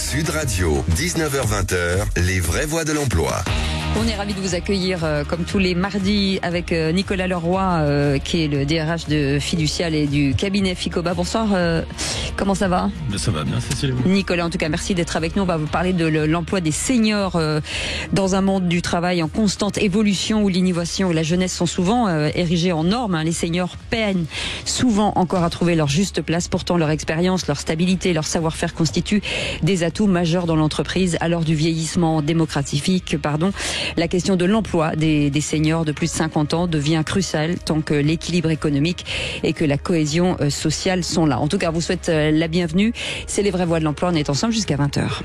Sud Radio, 19h-20h, les vraies voix de l'emploi. On est ravis de vous accueillir comme tous les mardis avec Nicolas Leroy qui est le DRH de Fiducial et du cabinet Ficoba. Bonsoir, comment ça va? Ça va bien, Cécile. Nicolas, en tout cas, merci d'être avec nous. On va vous parler de l'emploi des seniors dans un monde du travail en constante évolution où l'innovation et la jeunesse sont souvent érigées en normes. Les seniors peinent souvent encore à trouver leur juste place. Pourtant, leur expérience, leur stabilité, leur savoir-faire constituent des atouts majeurs dans l'entreprise à l'heure du vieillissement démographique. La question de l'emploi des seniors de plus de 50 ans devient cruciale tant que l'équilibre économique et que la cohésion sociale sont là. En tout cas, on vous souhaite la bienvenue. C'est les vraies voix de l'emploi. On est ensemble jusqu'à 20h.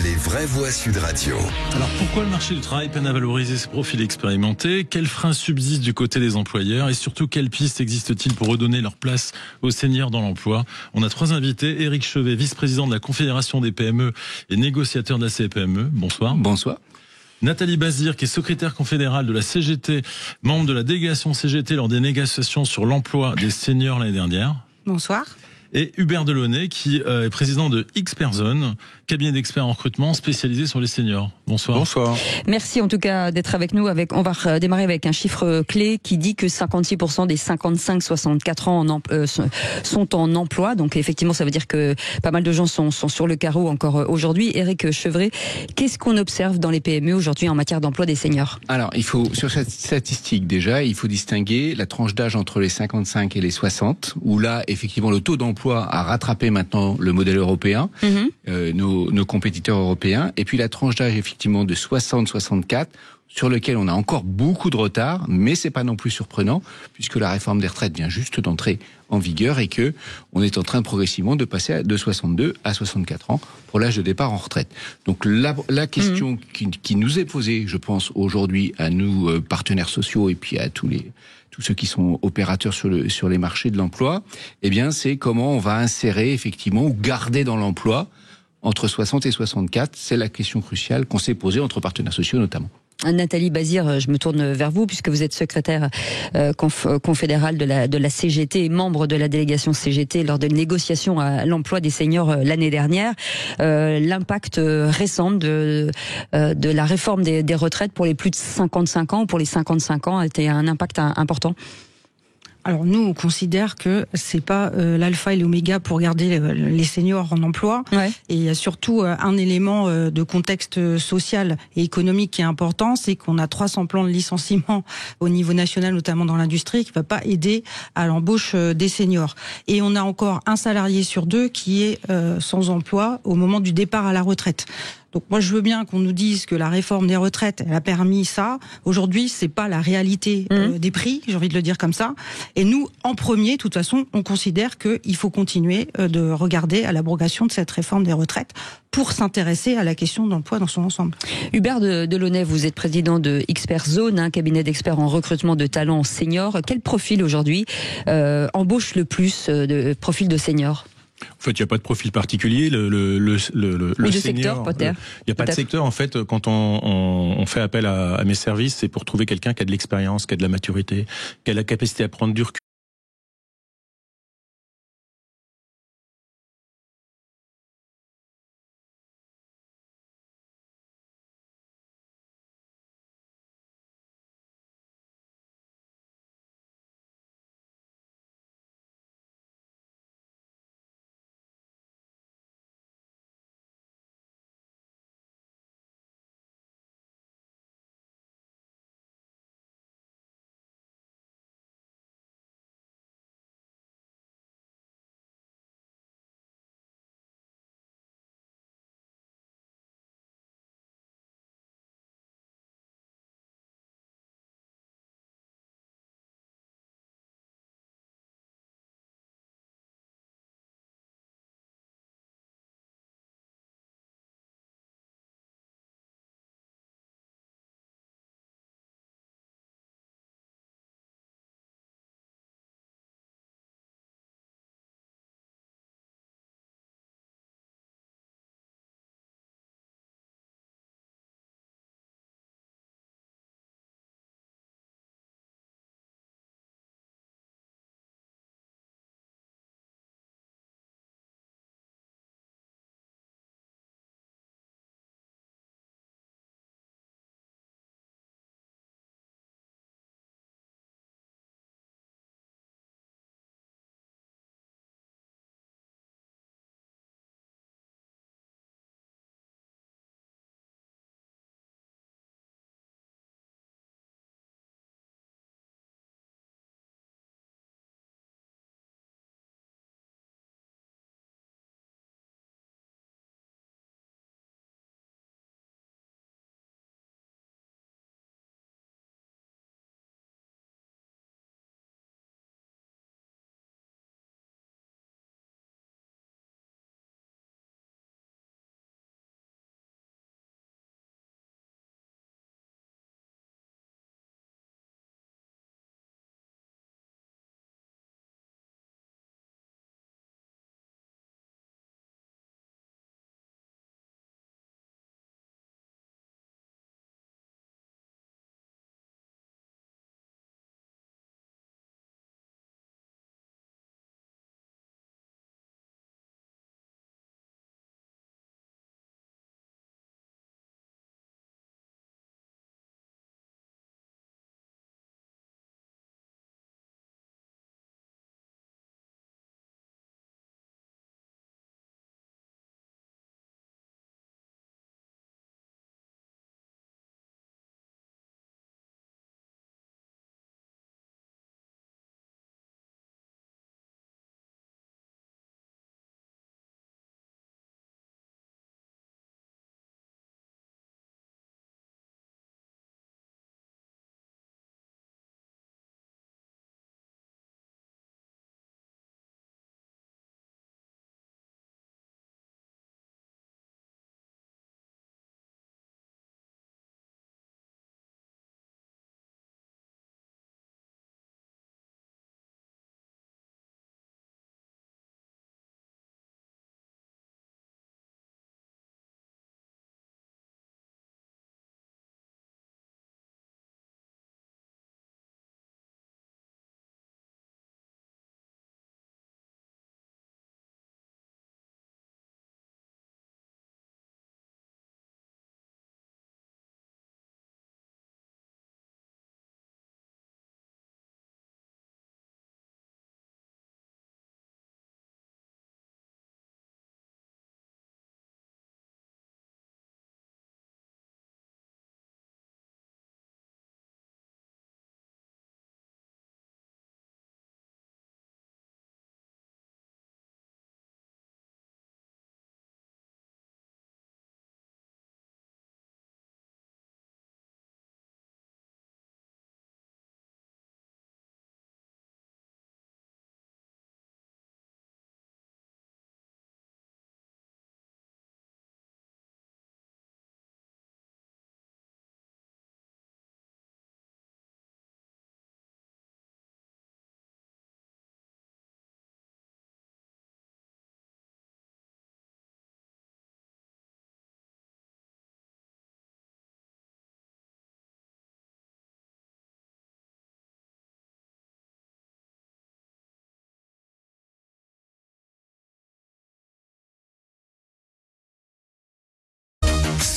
Les vraies voix Sud Radio. Alors pourquoi le marché du travail peine à valoriser ses profils expérimentés? Quels freins subsistent du côté des employeurs? Et surtout, quelles pistes existent-ils pour redonner leur place aux seniors dans l'emploi? On a 3 invités. Éric Chevet, vice-président de la Confédération des PME et négociateur de la CPME. Bonsoir. Bonsoir. Nathalie Bazir, qui est secrétaire confédérale de la CGT, membre de la délégation CGT lors des négociations sur l'emploi des seniors l'année dernière. Bonsoir. Et Hubert Delaunay, qui est président de X-Person, cabinet d'experts en recrutement spécialisé sur les seniors. Bonsoir. Bonsoir. Merci en tout cas d'être avec nous. On va démarrer avec un chiffre clé qui dit que 56% des 55-64 ans sont en emploi. Donc effectivement, ça veut dire que pas mal de gens sont sur le carreau encore aujourd'hui. Éric Chevret, qu'est-ce qu'on observe dans les PME aujourd'hui en matière d'emploi des seniors? Alors, sur cette statistique déjà, il faut distinguer la tranche d'âge entre les 55 et les 60, où là, effectivement, le taux d'emploi a rattrapé maintenant le modèle européen, nos compétiteurs européens, et puis la tranche d'âge effectivement de 60-64, sur lequel on a encore beaucoup de retard, mais c'est pas non plus surprenant, puisque la réforme des retraites vient juste d'entrer en vigueur et que on est en train progressivement de passer de 62 à 64 ans pour l'âge de départ en retraite. Donc la question qui nous est posée, je pense, aujourd'hui à nous, partenaires sociaux, et puis à tous ceux qui sont opérateurs sur les marchés de l'emploi, eh bien, c'est comment on va insérer effectivement ou garder dans l'emploi entre 60 et 64. C'est la question cruciale qu'on s'est posée entre partenaires sociaux notamment. Nathalie Bazir, je me tourne vers vous puisque vous êtes secrétaire confédérale de la CGT et membre de la délégation CGT lors de négociations à l'emploi des seniors l'année dernière. L'impact récent de la réforme des retraites pour les plus de 55 ans ou pour les 55 ans a été un impact important. Alors nous, on considère que c'est pas l'alpha et l'oméga pour garder les seniors en emploi. Ouais. Et il y a surtout un élément de contexte social et économique qui est important, c'est qu'on a 300 plans de licenciement au niveau national, notamment dans l'industrie, qui va pas aider à l'embauche des seniors. Et on a encore un salarié sur 2 qui est sans emploi au moment du départ à la retraite. Donc moi je veux bien qu'on nous dise que la réforme des retraites elle a permis ça. Aujourd'hui c'est pas la réalité des prix, j'ai envie de le dire comme ça. Et nous en premier, de toute façon, on considère qu'il faut continuer de regarder à l'abrogation de cette réforme des retraites pour s'intéresser à la question de l'emploi dans son ensemble. Hubert Delaunay, vous êtes président de X-Person, un cabinet d'experts en recrutement de talents seniors. Quel profil aujourd'hui embauche le plus de profils de seniors? En fait, il n'y a pas de profil particulier. Le senior, il n'y a pas de secteur. En fait, quand on fait appel à mes services, c'est pour trouver quelqu'un qui a de l'expérience, qui a de la maturité, qui a la capacité à prendre du recul.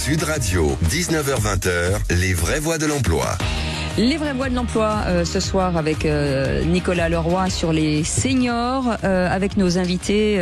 Sud Radio, 19h-20h, les vraies voix de l'emploi. Les vraies voix de l'emploi ce soir avec Nicolas Leroy sur les seniors, avec nos invités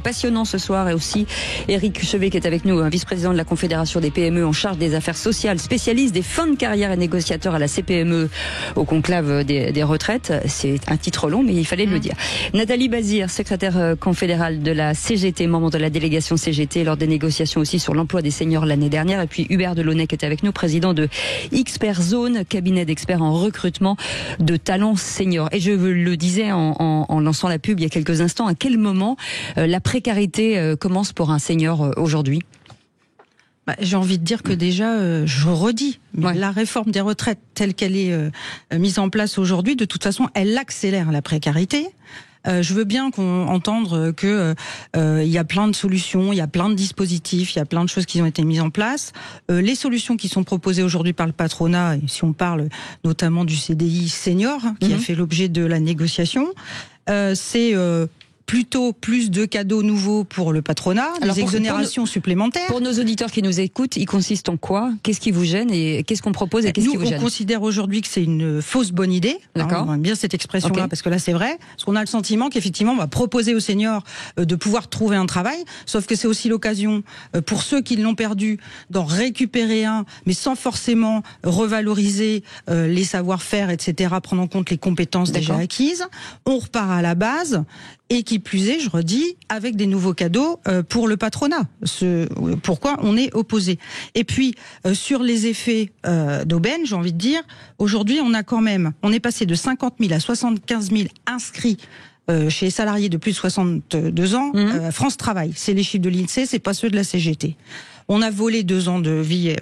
passionnants ce soir, et aussi Éric Chevet qui est avec nous, vice-président de la Confédération des PME en charge des affaires sociales, spécialiste des fins de carrière et négociateur à la CPME au conclave des retraites. C'est un titre long mais il fallait le dire. Nathalie Bazir, secrétaire confédérale de la CGT, membre de la délégation CGT lors des négociations aussi sur l'emploi des seniors l'année dernière, et puis Hubert Delaunay qui est avec nous, président de Expert Zone, cabinet d'experts en recrutement de talents seniors. Et je le disais en lançant la pub il y a quelques instants, à quel moment la précarité commence pour un senior aujourd'hui ? J'ai envie de dire que déjà, je redis, la réforme des retraites telle qu'elle est mise en place aujourd'hui, de toute façon, elle accélère la précarité. Je veux bien entendre que il y a plein de solutions, il y a plein de dispositifs, il y a plein de choses qui ont été mises en place. Les solutions qui sont proposées aujourd'hui par le patronat, et si on parle notamment du CDI senior, qui a fait l'objet de la négociation, c'est plutôt plus de cadeaux nouveaux pour le patronat, des exonérations supplémentaires. Pour nos auditeurs qui nous écoutent, ils consistent en quoi ? Qu'est-ce qui vous gêne et qu'est-ce qu'on propose et qu'est-ce qui vous gêne ? Nous, on considère aujourd'hui que c'est une fausse bonne idée. D'accord. On aime bien cette expression-là parce que là, c'est vrai. Parce qu'on a le sentiment qu'effectivement, on va proposer aux seniors de pouvoir trouver un travail. Sauf que c'est aussi l'occasion pour ceux qui l'ont perdu d'en récupérer un, mais sans forcément revaloriser les savoir-faire, etc., prendre en compte les compétences déjà acquises. On repart à la base. Et qui plus est, je redis, avec des nouveaux cadeaux pour le patronat. Pourquoi on est opposé. Et puis, sur les effets d'aubaine, j'ai envie de dire, aujourd'hui, on est passé de 50 000 à 75 000 inscrits chez les salariés de plus de 62 ans. France Travail, c'est les chiffres de l'INSEE, c'est pas ceux de la CGT. On a volé 2 ans de vie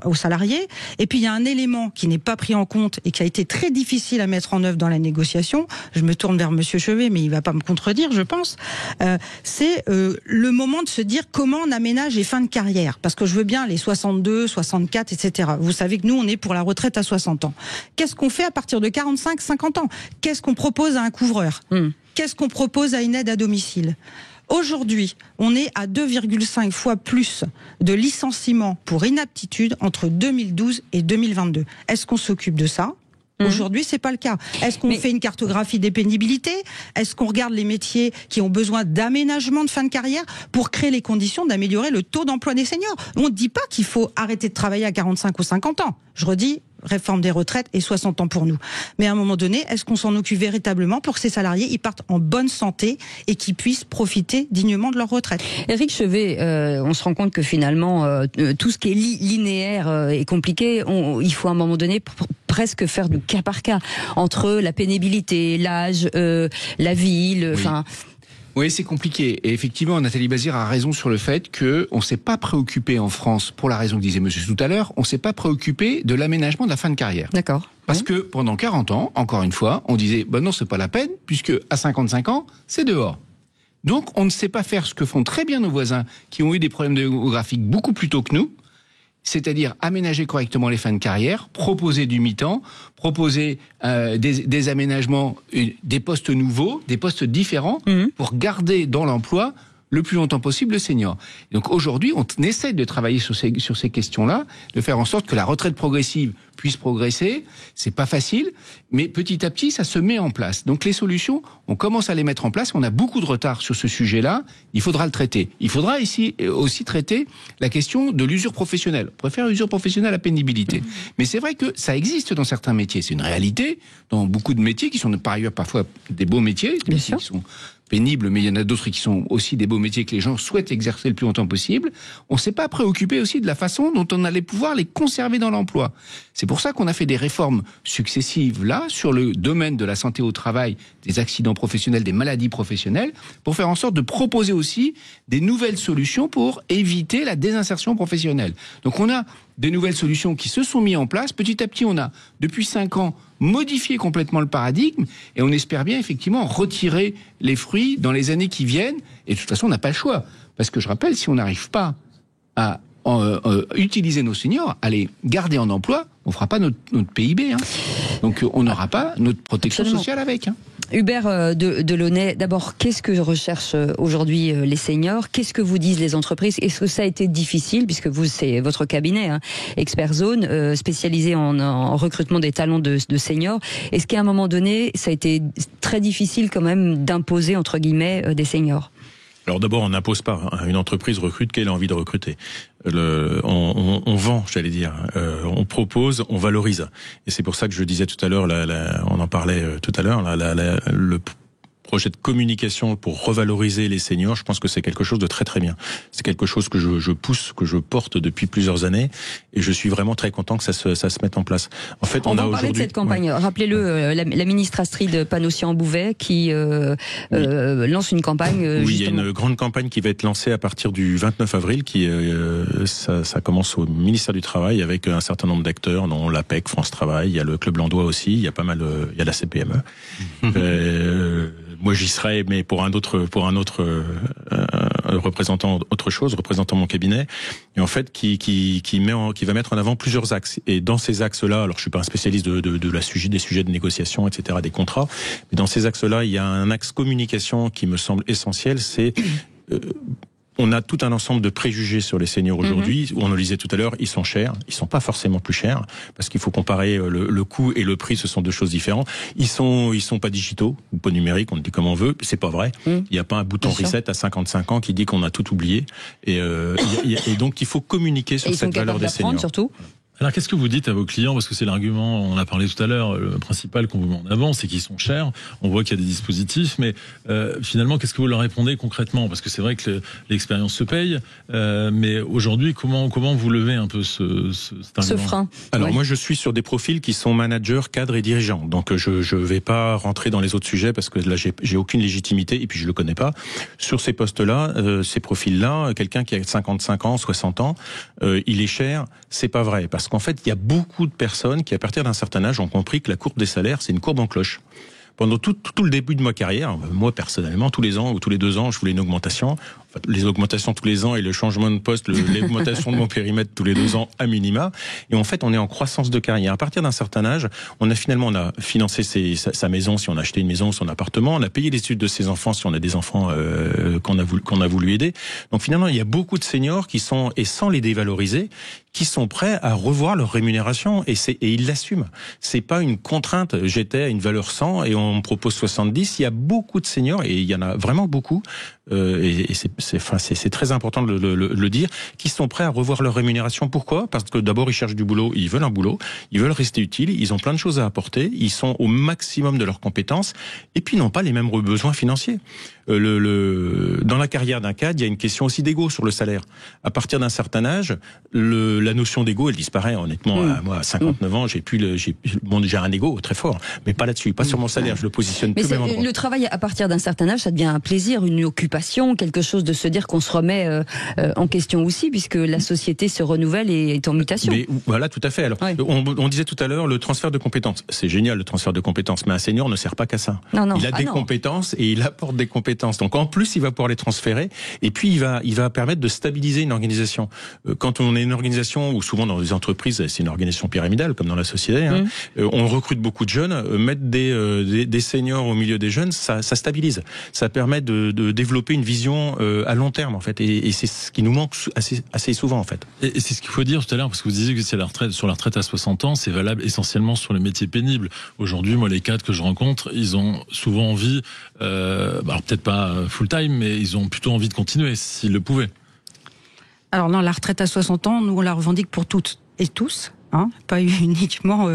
aux salariés. Et puis, il y a un élément qui n'est pas pris en compte et qui a été très difficile à mettre en œuvre dans la négociation. Je me tourne vers Monsieur Chevet, mais il va pas me contredire, je pense. C'est le moment de se dire comment on aménage les fins de carrière. Parce que je veux bien les 62, 64, etc. Vous savez que nous, on est pour la retraite à 60 ans. Qu'est-ce qu'on fait à partir de 45, 50 ans ? Qu'est-ce qu'on propose à un couvreur ? Qu'est-ce qu'on propose à une aide à domicile ? Aujourd'hui, on est à 2,5 fois plus de licenciements pour inaptitude entre 2012 et 2022. Est-ce qu'on s'occupe de ça ? Aujourd'hui, c'est pas le cas. Est-ce qu'on fait une cartographie des pénibilités ? Est-ce qu'on regarde les métiers qui ont besoin d'aménagement de fin de carrière pour créer les conditions d'améliorer le taux d'emploi des seniors ? On ne dit pas qu'il faut arrêter de travailler à 45 ou 50 ans. Je redis, réforme des retraites et 60 ans pour nous. Mais à un moment donné, est-ce qu'on s'en occupe véritablement pour que ces salariés ils partent en bonne santé et qu'ils puissent profiter dignement de leur retraite ? Éric Chevet, on se rend compte que finalement, tout ce qui est linéaire est compliqué. Il faut à un moment donné presque faire du cas par cas entre la pénibilité, l'âge, la ville, enfin... Oui, c'est compliqué. Et effectivement, Nathalie Bazir a raison sur le fait qu'on ne s'est pas préoccupé en France, pour la raison que disait monsieur tout à l'heure, on ne s'est pas préoccupé de l'aménagement de la fin de carrière. D'accord. Parce que pendant 40 ans, encore une fois, on disait non, c'est pas la peine, puisque à 55 ans, c'est dehors. Donc, on ne sait pas faire ce que font très bien nos voisins qui ont eu des problèmes démographiques beaucoup plus tôt que nous, c'est-à-dire aménager correctement les fins de carrière, proposer du mi-temps, proposer des aménagements, des postes nouveaux, des postes différents, pour garder dans l'emploi le plus longtemps possible le senior. Et donc aujourd'hui, on essaie de travailler sur ces questions-là, de faire en sorte que la retraite progressive puisse progresser. C'est pas facile, mais petit à petit, ça se met en place. Donc les solutions, on commence à les mettre en place. On a beaucoup de retard sur ce sujet-là. Il faudra le traiter. Il faudra ici aussi traiter la question de l'usure professionnelle. On préfère l'usure professionnelle à la pénibilité. Mais c'est vrai que ça existe dans certains métiers. C'est une réalité dans beaucoup de métiers qui sont par ailleurs parfois des beaux métiers, des métiers qui sont pénibles, mais il y en a d'autres qui sont aussi des beaux métiers que les gens souhaitent exercer le plus longtemps possible. On ne s'est pas préoccupé aussi de la façon dont on allait pouvoir les conserver dans l'emploi. C'est pour ça qu'on a fait des réformes successives là, sur le domaine de la santé au travail, des accidents professionnels, des maladies professionnelles, pour faire en sorte de proposer aussi des nouvelles solutions pour éviter la désinsertion professionnelle. Donc on a des nouvelles solutions qui se sont mises en place. Petit à petit, on a, depuis 5 ans, modifié complètement le paradigme et on espère bien, effectivement, retirer les fruits dans les années qui viennent. Et de toute façon, on n'a pas le choix. Parce que je rappelle, si on n'arrive pas à utiliser nos seniors, à les garder en emploi, on ne fera pas notre PIB. Donc on n'aura pas notre protection sociale avec. Hubert Delaunay, d'abord, qu'est-ce que recherchent aujourd'hui les seniors? Qu'est-ce que vous disent les entreprises? Est-ce que ça a été difficile, puisque vous, c'est votre cabinet, Expert Zone, spécialisé en recrutement des talents de seniors. Est-ce qu'à un moment donné, ça a été très difficile quand même d'imposer, entre guillemets, des seniors? Alors d'abord, on n'impose pas. Une entreprise recrute qu'elle a envie de recruter. On vend, j'allais dire. On propose, on valorise. Et c'est pour ça que je disais tout à l'heure, on en parlait tout à l'heure, le projet de communication pour revaloriser les seniors, je pense que c'est quelque chose de très très bien. C'est quelque chose que je pousse, que je porte depuis plusieurs années, et je suis vraiment très content que ça se mette en place. En fait, on va parler de cette campagne. Ouais. Rappelez-le, la ministre Astrid Panosyan-Bouvet qui lance une campagne. Oui, il y a une grande campagne qui va être lancée à partir du 29 avril. Ça commence au ministère du Travail avec un certain nombre d'acteurs, dont l'APEC, France Travail, il y a le Club Landois aussi, il y a pas mal, il y a la CPME. Moi, j'y serai, mais pour un autre représentant représentant mon cabinet, et en fait qui va mettre en avant plusieurs axes. Et dans ces axes-là, alors je suis pas un spécialiste des sujets de négociation, etc., des contrats, mais dans ces axes-là, il y a un axe communication qui me semble essentiel. C'est on a tout un ensemble de préjugés sur les seniors aujourd'hui. On le disait tout à l'heure, ils sont chers. Ils sont pas forcément plus chers, parce qu'il faut comparer le coût et le prix. Ce sont deux choses différentes. Ils sont pas digitaux ou pas numériques. On le dit comme on veut. C'est pas vrai. Il n'y a pas un bouton reset à 55 ans qui dit qu'on a tout oublié. Et donc il faut communiquer sur cette valeur des seniors. Surtout. Alors, qu'est-ce que vous dites à vos clients? Parce que c'est l'argument, on a parlé tout à l'heure, le principal qu'on vous met en avant, c'est qu'ils sont chers. On voit qu'il y a des dispositifs, mais finalement, qu'est-ce que vous leur répondez concrètement? Parce que c'est vrai que l'expérience se paye, mais aujourd'hui, comment vous levez un peu ce frein? Alors moi, je suis sur des profils qui sont managers, cadres et dirigeants. Donc je vais pas rentrer dans les autres sujets parce que là, j'ai aucune légitimité et puis je le connais pas. Sur ces postes-là, ces profils-là, quelqu'un qui a 55 ans, 60 ans, il est cher, c'est pas vrai. Parce qu'en fait, il y a beaucoup de personnes qui, à partir d'un certain âge, ont compris que la courbe des salaires, c'est une courbe en cloche. Pendant tout le début de ma carrière, moi personnellement, tous les ans ou tous les 2 ans, je voulais une augmentation. Enfin, les augmentations tous les ans et le changement de poste, l'augmentation de mon périmètre tous les 2 ans à minima. Et en fait, on est en croissance de carrière. À partir d'un certain âge, on a financé sa maison si on a acheté une maison ou son appartement. On a payé les études de ses enfants si on a des enfants qu'on a voulu aider. Donc finalement, il y a beaucoup de seniors qui sont, et sans les dévaloriser, qui sont prêts à revoir leur rémunération et ils l'assument. C'est pas une contrainte. J'étais à une valeur 100 et on me propose 70. Il y a beaucoup de seniors et il y en a vraiment beaucoup. Et c'est très important de le dire, qui sont prêts à revoir leur rémunération. Pourquoi? Parce que d'abord ils cherchent du boulot, ils veulent un boulot, ils veulent rester utiles, ils ont plein de choses à apporter, ils sont au maximum de leurs compétences et puis n'ont pas les mêmes besoins financiers. Dans la carrière d'un cadre, il y a une question aussi d'ego sur le salaire. À partir d'un certain âge, la notion d'ego, elle disparaît. Honnêtement, moi, à 59 ans, j'ai un ego très fort, mais pas là-dessus, pas sur mon salaire. Je le positionne plus au même endroit. Le travail à partir d'un certain âge, ça devient un plaisir, une occupation, quelque chose de se dire qu'on se remet en question aussi, puisque la société se renouvelle et est en mutation. Mais voilà, tout à fait. Alors, on disait tout à l'heure le transfert de compétences. C'est génial le transfert de compétences, mais un senior ne sert pas qu'à ça. Il a des compétences et il apporte des compétences. Donc en plus, il va pouvoir les transférer et puis il va permettre de stabiliser une organisation. Quand on est une organisation, ou souvent dans les entreprises, c'est une organisation pyramidale comme dans la société, on recrute beaucoup de jeunes, mettre des seniors au milieu des jeunes, ça stabilise. Ça permet de développer une vision à long terme en fait, et c'est ce qui nous manque assez souvent en fait. Et c'est ce qu'il faut dire tout à l'heure, parce que vous disiez que c'est sur la retraite à 60 ans, c'est valable essentiellement sur les métiers pénibles. Aujourd'hui, moi, les cadres que je rencontre, ils ont souvent envie, alors peut-être pas full-time, mais ils ont plutôt envie de continuer, s'ils le pouvaient. Alors non, la retraite à 60 ans, nous on la revendique pour toutes et tous. Pas uniquement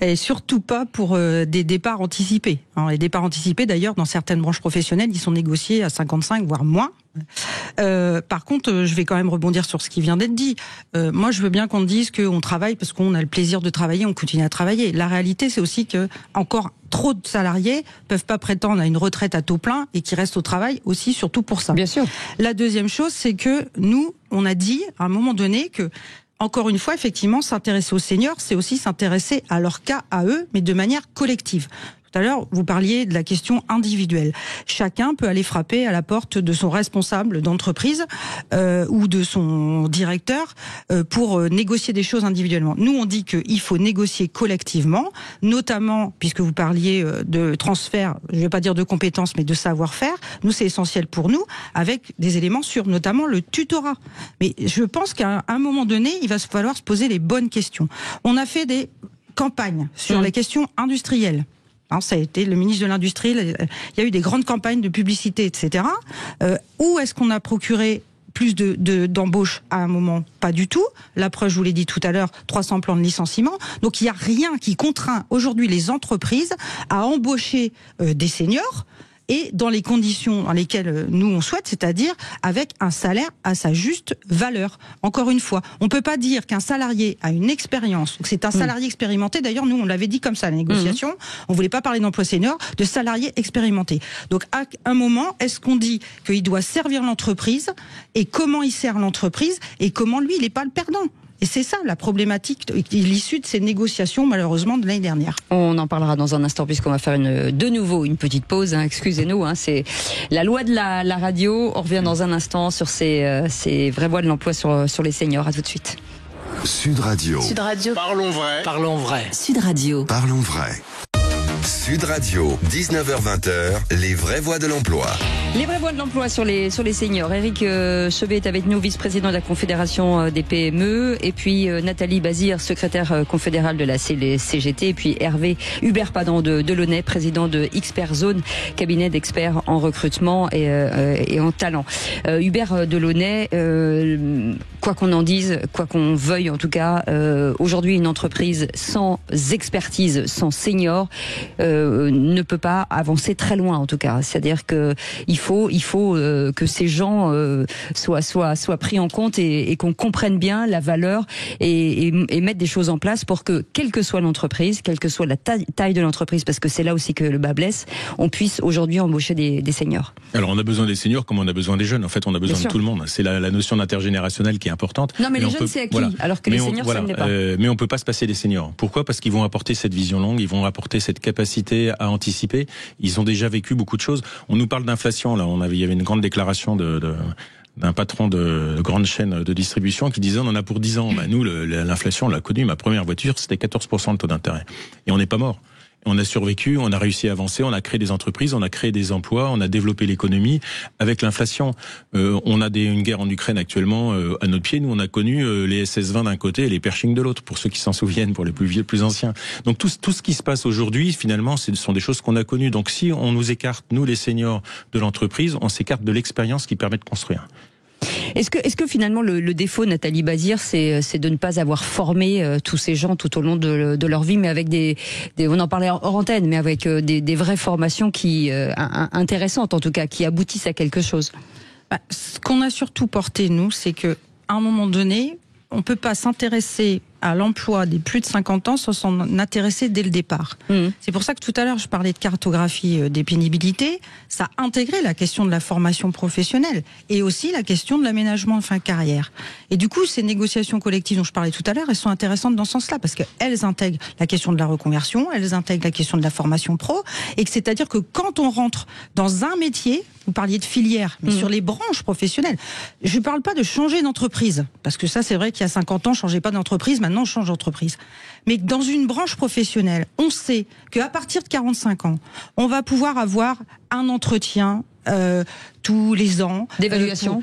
et surtout pas pour des départs anticipés. Les départs anticipés, d'ailleurs, dans certaines branches professionnelles, ils sont négociés à 55 voire moins. Par contre, je vais quand même rebondir sur ce qui vient d'être dit. Moi, je veux bien qu'on dise qu'on travaille parce qu'on a le plaisir de travailler, on continue à travailler. La réalité, c'est aussi que encore trop de salariés peuvent pas prétendre à une retraite à taux plein et qui restent au travail aussi, surtout pour ça. Bien sûr. La deuxième chose, c'est que nous, on a dit à un moment donné que encore une fois, effectivement, s'intéresser aux seniors, c'est aussi s'intéresser à leur cas à eux, mais de manière collective. Tout à l'heure, vous parliez de la question individuelle. Chacun peut aller frapper à la porte de son responsable d'entreprise ou de son directeur pour négocier des choses individuellement. Nous, on dit qu'il faut négocier collectivement, notamment, puisque vous parliez de transfert, je ne vais pas dire de compétences, mais de savoir-faire. Nous, c'est essentiel pour nous, avec des éléments sur notamment le tutorat. Mais je pense qu'à un moment donné, il va falloir se poser les bonnes questions. On a fait des campagnes sur les questions industrielles. Ça a été le ministre de l'Industrie, il y a eu des grandes campagnes de publicité, etc. Où est-ce qu'on a procuré plus d'embauches à un moment? Pas du tout. La preuve, je vous l'ai dit tout à l'heure, 300 plans de licenciement. Donc il n'y a rien qui contraint aujourd'hui les entreprises à embaucher des seniors et dans les conditions dans lesquelles nous on souhaite, c'est-à-dire avec un salaire à sa juste valeur. Encore une fois, on peut pas dire qu'un salarié a une expérience, que c'est un salarié expérimenté. D'ailleurs, nous on l'avait dit comme ça à la négociation. On voulait pas parler d'emploi senior, de salarié expérimenté. Donc à un moment, est-ce qu'on dit qu'il doit servir l'entreprise et comment il sert l'entreprise et comment lui il n'est pas le perdant? Et c'est ça la problématique, l'issue de ces négociations malheureusement de l'année dernière. On en parlera dans un instant puisqu'on va faire de nouveau une petite pause. Excusez-nous, c'est la loi de la radio. On revient dans un instant sur ces vraies voies de l'emploi sur les seniors. À tout de suite. Sud Radio. Sud Radio. Parlons vrai. Parlons vrai. Sud Radio. Parlons vrai. Sud Radio, 19h-20h, les vraies voies de l'emploi. Les vraies voies de l'emploi sur les seniors. Éric Chevet est avec nous, vice-président de la Confédération des PME, et puis Nathalie Bazir, secrétaire confédérale de la CGT, et puis Hubert Delaunay, président de Expert Zone, cabinet d'experts en recrutement et en talent. Hubert Delaunay, quoi qu'on en dise, quoi qu'on veuille en tout cas, aujourd'hui une entreprise sans expertise, sans senior, ne peut pas avancer très loin en tout cas. C'est-à-dire que il faut que ces gens soient pris en compte et qu'on comprenne bien la valeur et mettre des choses en place pour que, quelle que soit l'entreprise, quelle que soit la taille de l'entreprise, parce que c'est là aussi que le bas blesse, on puisse aujourd'hui embaucher des seniors. Alors on a besoin des seniors comme on a besoin des jeunes. En fait, on a besoin de tout le monde. C'est la notion d'intergénérationnel qui est importante. Non, mais les jeunes c'est acquis, alors que les seniors ça ne l'est pas. Mais on peut pas se passer des seniors. Pourquoi ? Parce qu'ils vont apporter cette vision longue, ils vont apporter cette capacité à anticiper. Ils ont déjà vécu beaucoup de choses. On nous parle d'inflation. Là, il y avait une grande déclaration d'un patron de grande chaîne de distribution qui disait on en a pour 10 ans. Nous, l'inflation, on l'a connu. Ma première voiture, c'était 14% de taux d'intérêt. Et on n'est pas mort. On a survécu, on a réussi à avancer, on a créé des entreprises, on a créé des emplois, on a développé l'économie avec l'inflation. On a une guerre en Ukraine actuellement à notre pied. Nous, on a connu les SS-20 d'un côté et les Pershing de l'autre, pour ceux qui s'en souviennent, pour les plus vieux, plus anciens. Donc tout ce qui se passe aujourd'hui, finalement, ce sont des choses qu'on a connues. Donc si on nous écarte, nous les seniors de l'entreprise, on s'écarte de l'expérience qui permet de construire. Est-ce que finalement le défaut, Nathalie Bazir, c'est de ne pas avoir formé tous ces gens tout au long de leur vie, mais avec on en parlait hors antenne, mais avec des vraies formations intéressantes en tout cas, qui aboutissent à quelque chose. Ce qu'on a surtout porté, nous, c'est que à un moment donné, on peut pas s'intéresser à l'emploi des plus de 50 ans sans s'en intéresser dès le départ. C'est pour ça que tout à l'heure, je parlais de cartographie des pénibilités. Ça a intégré la question de la formation professionnelle et aussi la question de l'aménagement de fin de carrière. Et du coup, ces négociations collectives dont je parlais tout à l'heure, elles sont intéressantes dans ce sens-là parce qu'elles intègrent la question de la reconversion, elles intègrent la question de la formation pro, et que c'est-à-dire que quand on rentre dans un métier, vous parliez de filière, mais sur les branches professionnelles, je ne parle pas de changer d'entreprise, parce que ça, c'est vrai qu'il y a 50 ans, je ne changeais pas d'entreprise, maintenant on change d'entreprise. Mais dans une branche professionnelle, on sait qu'à partir de 45 ans, on va pouvoir avoir un entretien tous les ans. D'évaluation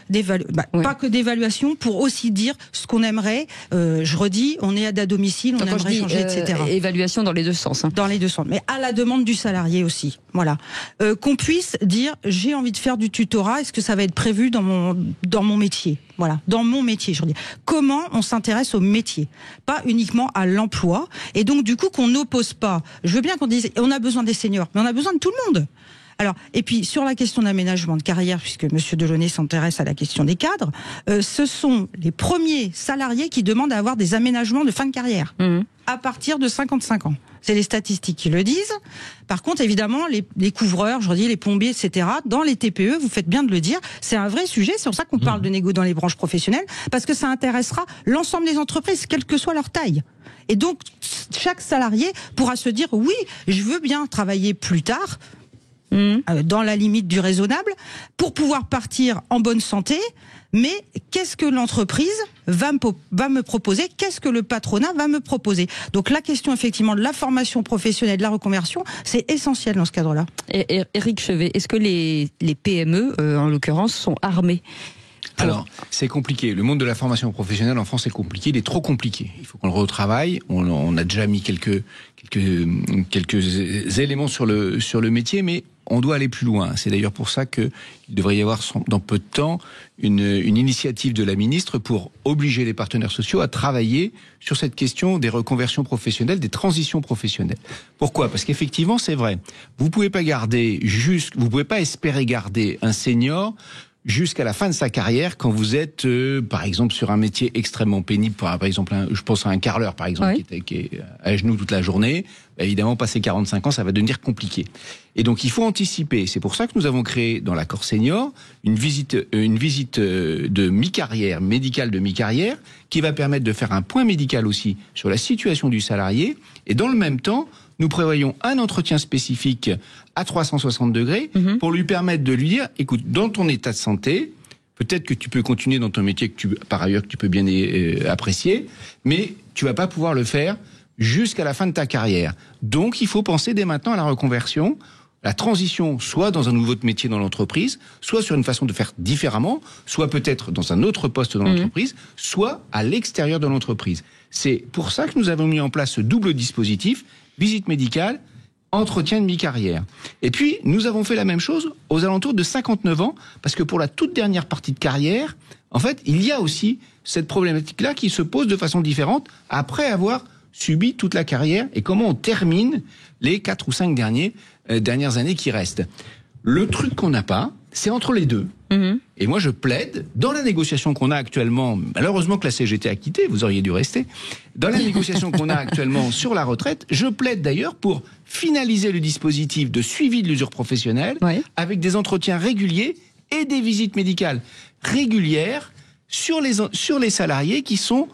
Pas que d'évaluation, pour aussi dire ce qu'on aimerait. Je redis, on est aide à domicile, on aimerait changer, etc. Évaluation dans les deux sens. Dans les deux sens, mais à la demande du salarié aussi. Voilà. Qu'on puisse dire, j'ai envie de faire du tutorat, est-ce que ça va être prévu dans mon métier ? Voilà, dans mon métier, je veux dire. Comment on s'intéresse au métier, pas uniquement à l'emploi, et donc du coup qu'on n'oppose pas. Je veux bien qu'on dise, on a besoin des seniors, mais on a besoin de tout le monde. Alors, et puis sur la question d'aménagement de carrière, puisque Monsieur Delaunay s'intéresse à la question des cadres, ce sont les premiers salariés qui demandent à avoir des aménagements de fin de carrière à partir de 55 ans. C'est les statistiques qui le disent. Par contre, évidemment, les couvreurs, je redis, les plombiers, etc., dans les TPE, vous faites bien de le dire, c'est un vrai sujet. C'est pour ça qu'on parle de négo dans les branches professionnelles, parce que ça intéressera l'ensemble des entreprises, quelle que soit leur taille. Et donc, chaque salarié pourra se dire, oui, je veux bien travailler plus tard, dans la limite du raisonnable, pour pouvoir partir en bonne santé. Mais qu'est-ce que l'entreprise va me proposer? Qu'est-ce que le patronat va me proposer? Donc la question effectivement de la formation professionnelle, de la reconversion, c'est essentiel dans ce cadre-là. Et Éric Chevet, est-ce que les PME, en l'occurrence, sont armées? Alors, c'est compliqué. Le monde de la formation professionnelle en France est compliqué. Il est trop compliqué. Il faut qu'on le retravaille. On a déjà mis quelques éléments sur le métier, mais on doit aller plus loin. C'est d'ailleurs pour ça qu'il devrait y avoir dans peu de temps une initiative de la ministre pour obliger les partenaires sociaux à travailler sur cette question des reconversions professionnelles, des transitions professionnelles. Pourquoi? Parce qu'effectivement, c'est vrai. Vous pouvez pas espérer garder un senior jusqu'à la fin de sa carrière quand vous êtes, par exemple, sur un métier extrêmement pénible. Par exemple, je pense à un carreleur, par exemple, qui est à genoux toute la journée. Évidemment, passé 45 ans, ça va devenir compliqué. Et donc, il faut anticiper. C'est pour ça que nous avons créé dans l'accord senior une visite de mi-carrière, médicale de mi-carrière, qui va permettre de faire un point médical aussi sur la situation du salarié. Et dans le même temps, nous prévoyons un entretien spécifique à 360 degrés pour lui permettre de lui dire, écoute, dans ton état de santé, peut-être que tu peux continuer dans ton métier par ailleurs que tu peux bien apprécier, mais tu vas pas pouvoir le faire jusqu'à la fin de ta carrière. Donc, il faut penser dès maintenant à la reconversion, la transition, soit dans un nouveau métier dans l'entreprise, soit sur une façon de faire différemment, soit peut-être dans un autre poste dans l'entreprise, soit à l'extérieur de l'entreprise. C'est pour ça que nous avons mis en place ce double dispositif, visite médicale, entretien de mi-carrière. Et puis, nous avons fait la même chose aux alentours de 59 ans, parce que pour la toute dernière partie de carrière, en fait, il y a aussi cette problématique-là qui se pose de façon différente après avoir subi toute la carrière et comment on termine les 4 ou 5 dernières années qui restent. Le truc qu'on n'a pas, c'est entre les deux. Et moi, je plaide, dans la négociation qu'on a actuellement, malheureusement que la CGT a quitté, vous auriez dû rester, dans la négociation qu'on a actuellement sur la retraite, je plaide d'ailleurs pour finaliser le dispositif de suivi de l'usure professionnelle avec des entretiens réguliers et des visites médicales régulières sur les salariés qui sont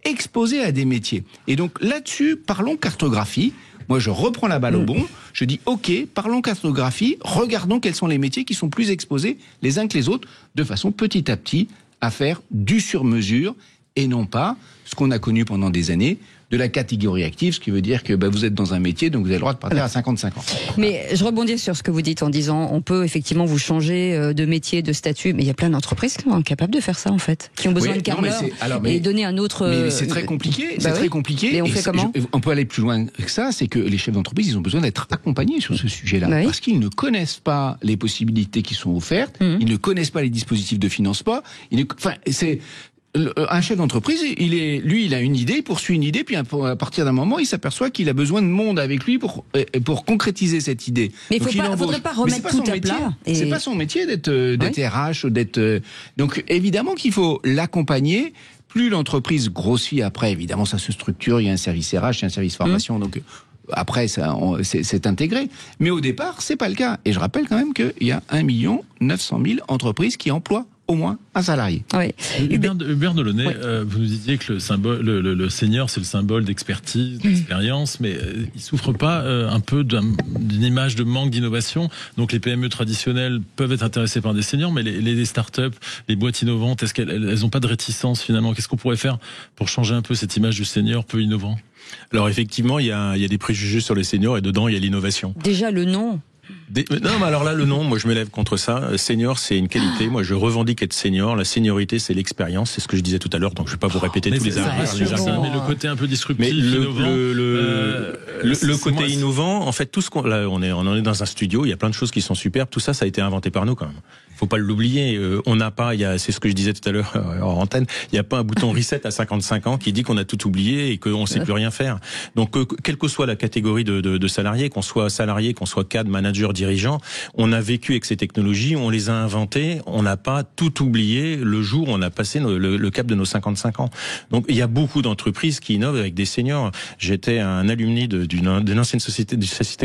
exposés à des métiers. Et donc là-dessus, parlons cartographie. Moi, je reprends la balle au bon. Je dis, OK, parlons cartographie. Regardons quels sont les métiers qui sont plus exposés les uns que les autres, de façon petit à petit à faire du sur-mesure et non pas ce qu'on a connu pendant des années de la catégorie active, ce qui veut dire que vous êtes dans un métier, donc vous avez le droit de partir à 55 ans. Mais je rebondis sur ce que vous dites en disant, on peut effectivement vous changer de métier, de statut, mais il y a plein d'entreprises qui sont incapables de faire ça en fait, qui ont besoin de carreleurs et donner un autre... Mais c'est très compliqué, très compliqué. Et on fait comment? On peut aller plus loin que ça, c'est que les chefs d'entreprise, ils ont besoin d'être accompagnés sur ce sujet-là, parce qu'ils ne connaissent pas les possibilités qui sont offertes, ils ne connaissent pas les dispositifs de financement, un chef d'entreprise, il a une idée, il poursuit une idée, puis à partir d'un moment, il s'aperçoit qu'il a besoin de monde avec lui pour concrétiser cette idée. Mais il ne faudrait pas remettre tout à plat. C'est pas son métier d'être RH, donc évidemment qu'il faut l'accompagner. Plus l'entreprise grossit après, évidemment, ça se structure, il y a un service RH, il y a un service formation, donc après, c'est intégré. Mais au départ, c'est pas le cas. Et je rappelle quand même qu'il y a 1 900 000 entreprises qui emploient au moins un salarié. Hubert Delaunay, vous nous disiez que le senior, c'est le symbole d'expertise, d'expérience, mais il souffre pas un peu d'une image de manque d'innovation. Donc les PME traditionnelles peuvent être intéressées par des seniors, mais les startups, les boîtes innovantes, est-ce qu'elles n'ont pas de réticence finalement? Qu'est-ce qu'on pourrait faire pour changer un peu cette image du senior peu innovant? Alors effectivement, il y a des préjugés sur les seniors et dedans il y a l'innovation. Déjà le nom. Non, mais alors là, le nom, moi je me lève contre ça. Senior, c'est une qualité. Moi, je revendique être senior. La seniorité, c'est l'expérience. C'est ce que je disais tout à l'heure. Donc, je ne vais pas vous répéter tous les arguments. Mais le côté un peu disruptif, mais innovant, le côté innovant, en fait, tout ce là, on est dans un studio. Il y a plein de choses qui sont superbes. Tout ça, ça a été inventé par nous, quand même. Faut pas l'oublier. On n'a pas, c'est ce que je disais tout à l'heure en antenne. Il n'y a pas un bouton reset à 55 ans qui dit qu'on a tout oublié et qu'on ne sait plus rien faire. Donc, quelle que soit la catégorie de salariés, qu'on soit salarié, qu'on soit cadre, manager, dirigeants. On a vécu avec ces technologies, on les a inventées, on n'a pas tout oublié le jour où on a passé le cap de nos 55 ans. Donc il y a beaucoup d'entreprises qui innovent avec des seniors. J'étais un alumni d'une ancienne société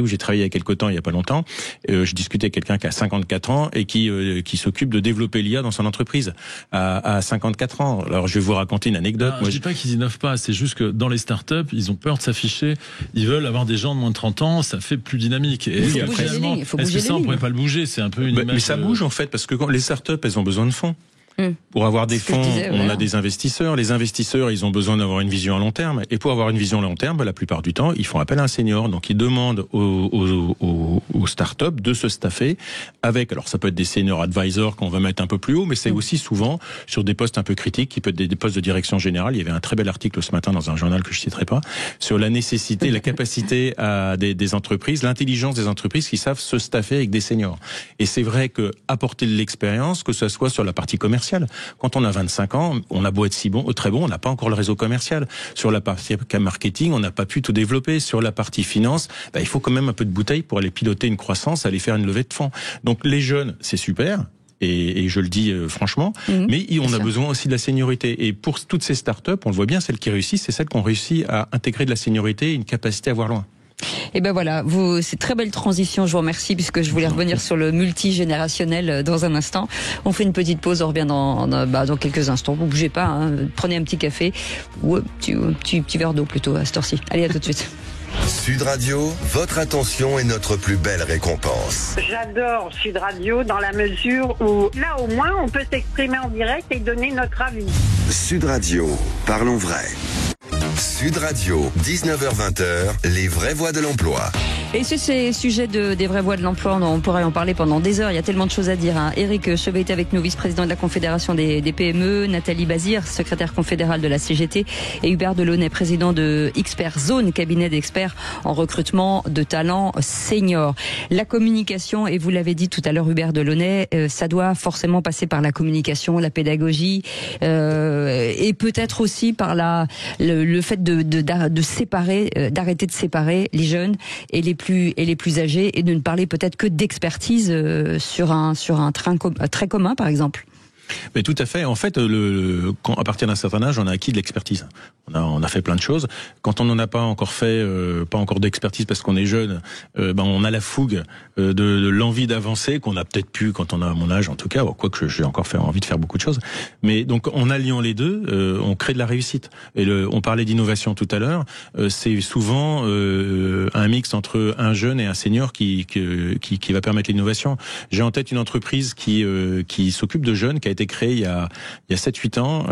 où j'ai travaillé il y a quelque temps, il y a pas longtemps. Je discutais avec quelqu'un qui a 54 ans et qui s'occupe de développer l'IA dans son entreprise à 54 ans. Alors je vais vous raconter une anecdote. Je dis pas qu'ils innovent pas, c'est juste que dans les startups, ils ont peur de s'afficher, ils veulent avoir des gens de moins de 30 ans, ça fait plus dynamique. Et il faut bouger les lignes. Est-ce que ça, on pourrait pas le bouger? C'est un peu une image. Mais ça bouge en fait, parce que les startups, elles ont besoin de fonds. Pour avoir des fonds, on a des investisseurs. Les investisseurs, ils ont besoin d'avoir une vision à long terme. Et pour avoir une vision à long terme, la plupart du temps, ils font appel à un senior. Donc, ils demandent aux startups de se staffer avec, alors ça peut être des senior advisors qu'on va mettre un peu plus haut, mais c'est aussi souvent sur des postes un peu critiques, qui peuvent être des postes de direction générale. Il y avait un très bel article ce matin dans un journal que je citerai pas, sur la nécessité, la capacité à des entreprises, l'intelligence des entreprises qui savent se staffer avec des seniors. Et c'est vrai que apporter de l'expérience, que ce soit sur la partie commerciale. Quand on a 25 ans, on a beau être très bon, on n'a pas encore le réseau commercial. Sur la partie marketing, on n'a pas pu tout développer. Sur la partie finance, il faut quand même un peu de bouteille pour aller piloter une croissance, aller faire une levée de fonds. Donc les jeunes, c'est super. Et je le dis franchement, mais on a besoin aussi de la seniorité. Et pour toutes ces startups, on le voit bien, celles qui réussissent, c'est celles qui ont réussi à intégrer de la seniorité et une capacité à voir loin. Et ben voilà, c'est très belle transition, je vous remercie, puisque je voulais revenir sur le multigénérationnel dans un instant. On fait une petite pause, on revient dans quelques instants. Vous bougez pas, prenez un petit café ou un petit verre d'eau plutôt à cette heure-ci. Allez, à tout de suite. Sud Radio, votre attention est notre plus belle récompense. J'adore Sud Radio dans la mesure où là au moins on peut s'exprimer en direct et donner notre avis. Sud Radio, parlons vrai. Sud Radio, 19h-20h, les vraies voix de l'emploi. Et sur ces sujets des vraies voies de l'emploi, on pourrait en parler pendant des heures. Il y a tellement de choses à dire. Éric Chevet est avec nous, vice-président de la Confédération des PME, Nathalie Bazir, secrétaire confédérale de la CGT, et Hubert Delaunay, président de Expert Zone, cabinet d'experts en recrutement de talents seniors. La communication, et vous l'avez dit tout à l'heure, Hubert Delaunay, ça doit forcément passer par la communication, la pédagogie, et peut-être aussi par le fait de séparer, d'arrêter de séparer les jeunes et les plus âgés, et de ne parler peut-être que d'expertise sur un trait commun, par exemple. Mais tout à fait. En fait, à partir d'un certain âge, on a acquis de l'expertise. On a fait plein de choses. Quand on n'en a pas encore fait, pas encore d'expertise parce qu'on est jeune, on a la fougue de l'envie d'avancer qu'on a peut-être pu quand on a mon âge, en tout cas. Quoique j'ai encore envie de faire beaucoup de choses. Mais donc, en alliant les deux, on crée de la réussite. Et on parlait d'innovation tout à l'heure. C'est souvent un mix entre un jeune et un senior qui va permettre l'innovation. J'ai en tête une entreprise qui s'occupe de jeunes, qui a été créée il y a 7-8 ans,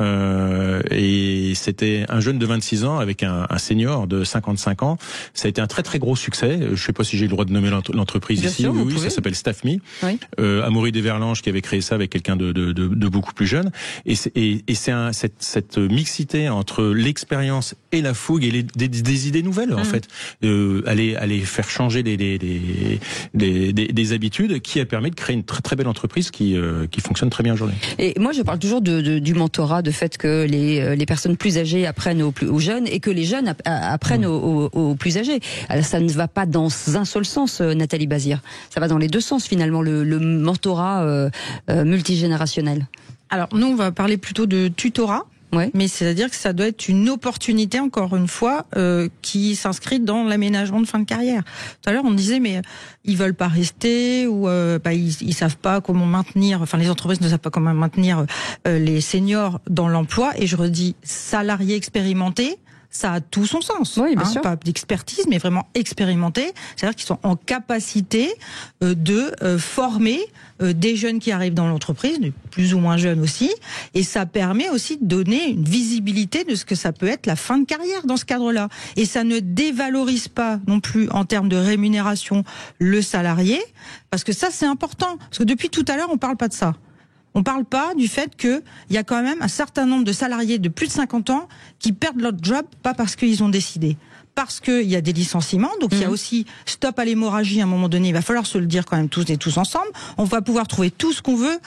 et c'était un jeune de 26 ans avec un senior de 55 ans. Ça a été un très très gros succès. Je ne sais pas si j'ai le droit de nommer l'entreprise bien ici. Sûr, oui, ça s'appelle StaffMe. Oui. Amaury Desverlanges qui avait créé ça avec quelqu'un de beaucoup plus jeune. Et c'est cette mixité entre l'expérience et la fougue et des idées nouvelles en fait. Aller faire changer des habitudes qui a permis de créer une très très belle entreprise qui fonctionne très bien aujourd'hui. Et moi, je parle toujours du mentorat, de fait que les personnes plus âgées apprennent aux jeunes et que les jeunes apprennent aux plus âgés. Alors, ça ne va pas dans un seul sens, Nathalie Bazir. Ça va dans les deux sens, finalement, le mentorat multigénérationnel. Alors, nous, on va parler plutôt de tutorat. Ouais. Mais c'est-à-dire que ça doit être une opportunité, encore une fois, qui s'inscrit dans l'aménagement de fin de carrière. Tout à l'heure, on disait, mais ils veulent pas rester, ou ils savent pas comment maintenir, enfin les entreprises ne savent pas comment maintenir les seniors dans l'emploi. Et je redis, salariés expérimentés, ça a tout son sens. Oui, bien sûr. Pas d'expertise, mais vraiment expérimenté. C'est-à-dire qu'ils sont en capacité de former des jeunes qui arrivent dans l'entreprise, plus ou moins jeunes aussi. Et ça permet aussi de donner une visibilité de ce que ça peut être la fin de carrière dans ce cadre-là. Et ça ne dévalorise pas non plus en termes de rémunération le salarié, parce que ça c'est important. Parce que depuis tout à l'heure, on parle pas de ça. On parle pas du fait qu'il y a quand même un certain nombre de salariés de plus de 50 ans qui perdent leur job, pas parce qu'ils ont décidé, parce qu'il y a des licenciements, donc il y a aussi stop à l'hémorragie à un moment donné, il va falloir se le dire quand même tous et tous ensemble, on va pouvoir trouver tout ce qu'on veut,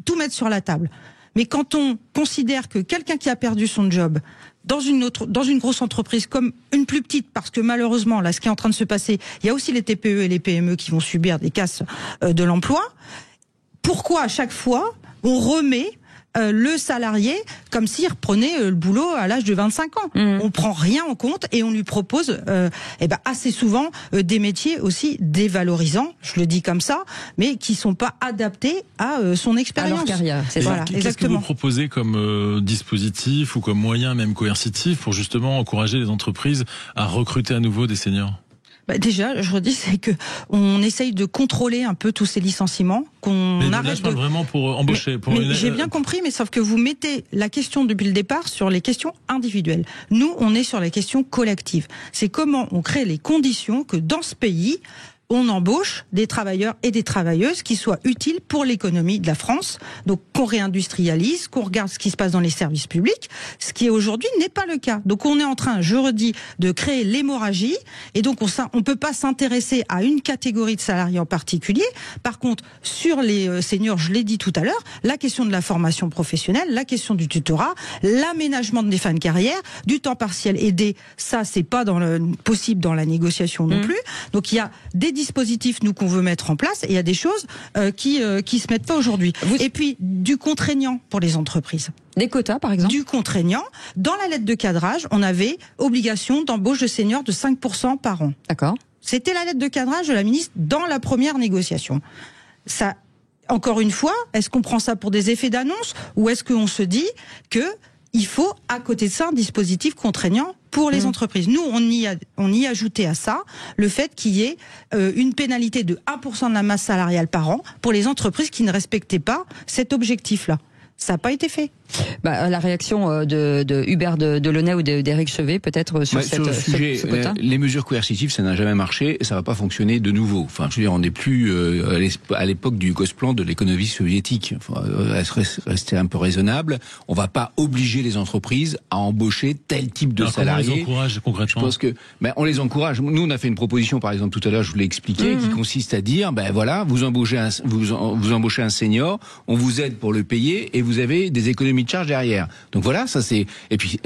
tout mettre sur la table. Mais quand on considère que quelqu'un qui a perdu son job dans une grosse entreprise comme une plus petite, parce que malheureusement, là, ce qui est en train de se passer, il y a aussi les TPE et les PME qui vont subir des casses de l'emploi. Pourquoi à chaque fois on remet le salarié comme s'il reprenait le boulot à l'âge de 25 ans. On prend rien en compte et on lui propose assez souvent des métiers aussi dévalorisants, je le dis comme ça, mais qui sont pas adaptés à son expérience. À leur carrière, c'est ça. Voilà, Qu'est-ce que vous proposez comme dispositif ou comme moyen même coercitif pour justement encourager les entreprises à recruter à nouveau des seniors ? Déjà, je redis, c'est que on essaye de contrôler un peu tous ces licenciements, mais là, je parle vraiment pour embaucher. J'ai bien compris, mais sauf que vous mettez la question depuis le départ sur les questions individuelles. Nous, on est sur les questions collectives. C'est comment on crée les conditions que dans ce pays, on embauche des travailleurs et des travailleuses qui soient utiles pour l'économie de la France. Donc qu'on réindustrialise, qu'on regarde ce qui se passe dans les services publics, ce qui aujourd'hui n'est pas le cas. Donc on est en train, je redis, de créer l'hémorragie, et donc on peut pas s'intéresser à une catégorie de salariés en particulier. Par contre, sur les seniors, je l'ai dit tout à l'heure, la question de la formation professionnelle, la question du tutorat, l'aménagement des fins de carrière, du temps partiel aidé, ça c'est pas possible dans la négociation non plus. Donc il y a des dispositifs, nous, qu'on veut mettre en place, et il y a des choses qui se mettent pas aujourd'hui. Et puis, du contraignant pour les entreprises. Des quotas, par exemple? Du contraignant. Dans la lettre de cadrage, on avait obligation d'embauche de seniors de 5% par an. D'accord. C'était la lettre de cadrage de la ministre dans la première négociation. Ça, encore une fois, est-ce qu'on prend ça pour des effets d'annonce, ou est-ce qu'on se dit que il faut, à côté de ça, un dispositif contraignant pour les entreprises. Nous, on y ajoutait à ça le fait qu'il y ait une pénalité de 1% de la masse salariale par an pour les entreprises qui ne respectaient pas cet objectif-là. Ça n'a pas été fait. La réaction de Hubert Delaunay ou d'Éric Chevet, peut-être sur le sujet, ce quota. Les mesures coercitives, ça n'a jamais marché et ça va pas fonctionner de nouveau. Enfin, je veux dire, on n'est plus à l'époque du Gosplan de l'économie soviétique. Rester un peu raisonnable. On va pas obliger les entreprises à embaucher tel type de salariés. Comment on les encourage concrètement? Je pense que on les encourage. Nous, on a fait une proposition, par exemple, tout à l'heure, je vous l'ai expliqué, qui consiste à dire, voilà, vous embauchez un senior, on vous aide pour le payer et vous avez des économies de charge derrière. Donc voilà, ça c'est. Et puis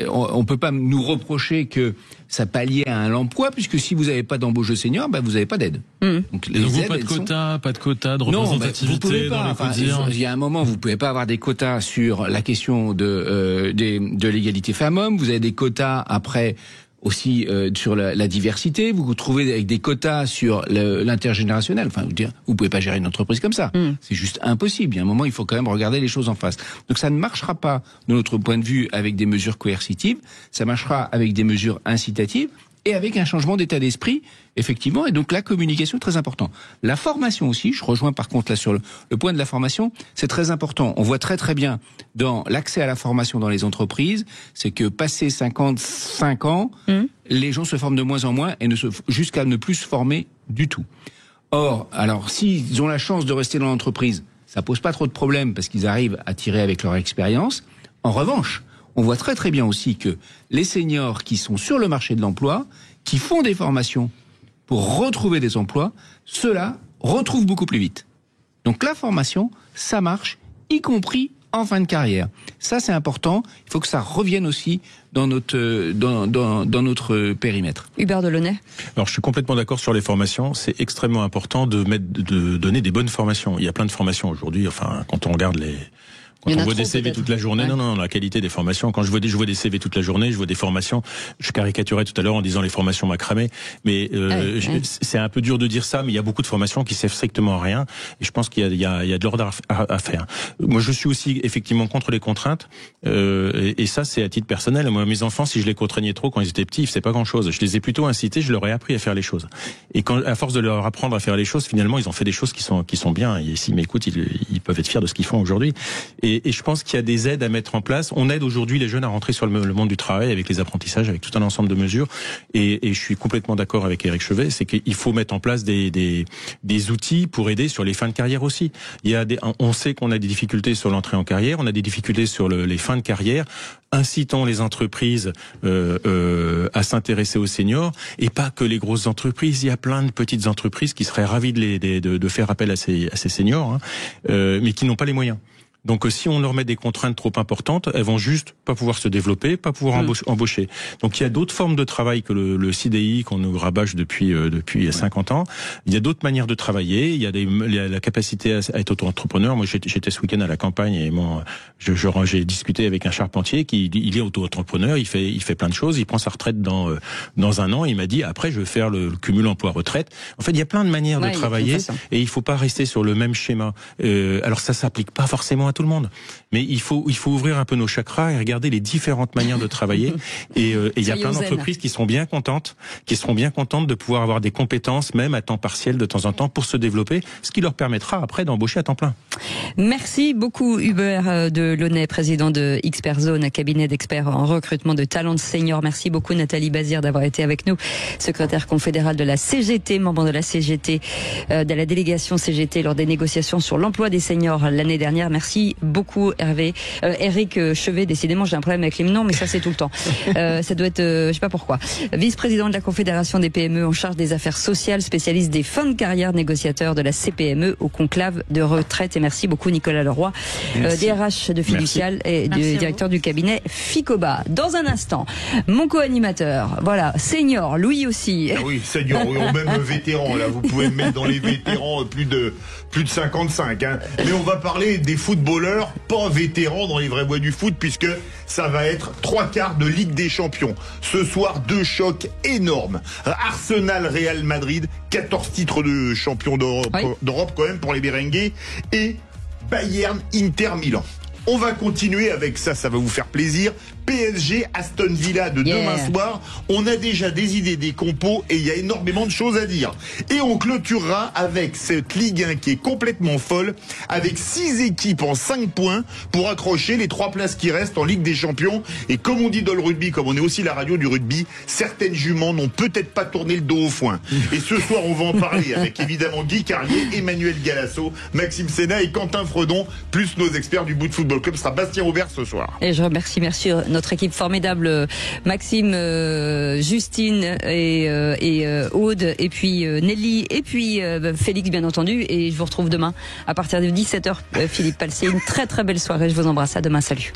on peut pas nous reprocher que ça pallie à l'emploi, puisque si vous n'avez pas d'embauche de senior, vous n'avez pas d'aide. Donc pas de quota, de représentativité. Vous pouvez pas. Il y a un moment, vous pouvez pas avoir des quotas sur la question de l'égalité femmes-hommes. Vous avez des quotas après. Aussi sur la diversité, vous vous trouvez avec des quotas sur l'intergénérationnel. Enfin, vous pouvez pas gérer une entreprise comme ça. C'est juste impossible. Il y a un moment, il faut quand même regarder les choses en face. Donc ça ne marchera pas, de notre point de vue, avec des mesures coercitives. Ça marchera avec des mesures incitatives et avec un changement d'état d'esprit, effectivement. Et donc la communication est très importante. La formation aussi, je rejoins par contre là sur le point de la formation, c'est très important. On voit très très bien dans l'accès à la formation dans les entreprises, c'est que passé 55 ans, les gens se forment de moins en moins et jusqu'à ne plus se former du tout. Or, alors s'ils ont la chance de rester dans l'entreprise, ça pose pas trop de problèmes parce qu'ils arrivent à tirer avec leur expérience. En revanche, on voit très très bien aussi que les seniors qui sont sur le marché de l'emploi, qui font des formations pour retrouver des emplois, ceux-là retrouvent beaucoup plus vite. Donc la formation, ça marche, y compris en fin de carrière. Ça c'est important, il faut que ça revienne aussi dans notre périmètre. Hubert Delaunay. Alors je suis complètement d'accord sur les formations, c'est extrêmement important de donner des bonnes formations. Il y a plein de formations aujourd'hui, enfin quand on regarde Quand on voit des CV toute la journée, non, la qualité des formations. Quand je vois des CV toute la journée, je vois des formations. Je caricaturais tout à l'heure en disant les formations macramé, mais c'est un peu dur de dire ça, mais il y a beaucoup de formations qui servent strictement à rien. Et je pense qu'il y a de l'ordre à faire. Moi, je suis aussi effectivement contre les contraintes, et ça, c'est à titre personnel. Moi, mes enfants, si je les contraignais trop quand ils étaient petits, ils faisaient pas grand-chose. Je les ai plutôt incités, je leur ai appris à faire les choses. Et quand, à force de leur apprendre à faire les choses, finalement, ils ont fait des choses qui sont bien. Et s'ils m'écoutent, ils peuvent être fiers de ce qu'ils font aujourd'hui. Et je pense qu'il y a des aides à mettre en place. On aide aujourd'hui les jeunes à rentrer sur le monde du travail avec les apprentissages, avec tout un ensemble de mesures. Et je suis complètement d'accord avec Éric Chevet, c'est qu'il faut mettre en place des outils pour aider sur les fins de carrière aussi. On sait qu'on a des difficultés sur l'entrée en carrière, on a des difficultés sur les fins de carrière. Incitons les entreprises à s'intéresser aux seniors, et pas que les grosses entreprises. Il y a plein de petites entreprises qui seraient ravies de faire appel à ces seniors, mais qui n'ont pas les moyens. Donc si on leur met des contraintes trop importantes, elles vont juste pas pouvoir se développer, pas pouvoir embaucher. Donc il y a d'autres formes de travail que le CDI qu'on nous rabâche depuis 50 ans. Il y a d'autres manières de travailler. Il y a la capacité à être auto-entrepreneur. Moi j'étais ce week-end à la campagne et j'ai discuté avec un charpentier il est auto-entrepreneur. Il fait plein de choses. Il prend sa retraite dans un an. Il m'a dit après je vais faire le cumul emploi-retraite. En fait il y a plein de manières de travailler et il faut pas rester sur le même schéma. Alors ça s'applique pas forcément à tout le monde, mais il faut ouvrir un peu nos chakras et regarder les différentes manières de travailler. Et il y a plein d'entreprises qui seront bien contentes de pouvoir avoir des compétences, même à temps partiel de temps en temps, pour se développer, ce qui leur permettra après d'embaucher à temps plein. Merci beaucoup Hubert Delaunay, président de Xperzone, un cabinet d'experts en recrutement de talents seniors. Merci beaucoup Nathalie Bazir d'avoir été avec nous, secrétaire confédérale de la CGT, membre de la CGT, de la délégation CGT lors des négociations sur l'emploi des seniors l'année dernière. Merci beaucoup Eric Chevet, décidément j'ai un problème avec les noms, mais ça c'est tout le temps. Ça doit être, je sais pas pourquoi. Vice-président de la Confédération des PME en charge des affaires sociales, spécialiste des fins de carrière, négociateur de la CPME au conclave de retraite. Et merci beaucoup Nicolas Leroy, DRH de Fiducial et directeur du cabinet Ficoba. Dans un instant, mon co-animateur, voilà, senior, Louis aussi. Ah oui, senior, oui, ou même vétéran, là, vous pouvez me mettre dans les vétérans plus de 55, hein. Mais on va parler des footballeurs pas vétérans dans les vraies voies du foot, puisque ça va être 3/4 de Ligue des Champions. Ce soir, 2 chocs énormes. Arsenal-Real Madrid, 14 titres de champion d'Europe quand même pour les Merengues, et Bayern-Inter Milan. On va continuer avec ça va vous faire plaisir. PSG, Aston Villa de demain soir. On a déjà des idées, des compos et il y a énormément de choses à dire. Et on clôturera avec cette Ligue 1 qui est complètement folle, avec 6 équipes en 5 points pour accrocher les 3 places qui restent en Ligue des Champions. Et comme on dit dans le rugby, comme on est aussi la radio du rugby, certaines juments n'ont peut-être pas tourné le dos au foin. Et ce soir, on va en parler avec évidemment Guy Carlier, Emmanuel Galasso, Maxime Sénat et Quentin Fredon, plus nos experts du Boot Football Club. Ce sera Bastien Robert ce soir. Et je remercie notre équipe formidable, Maxime, Justine et Aude, et puis Nelly, et puis Félix bien entendu. Et je vous retrouve demain à partir de 17h, Philippe Palsier. Une très très belle soirée, je vous embrasse, à demain, salut.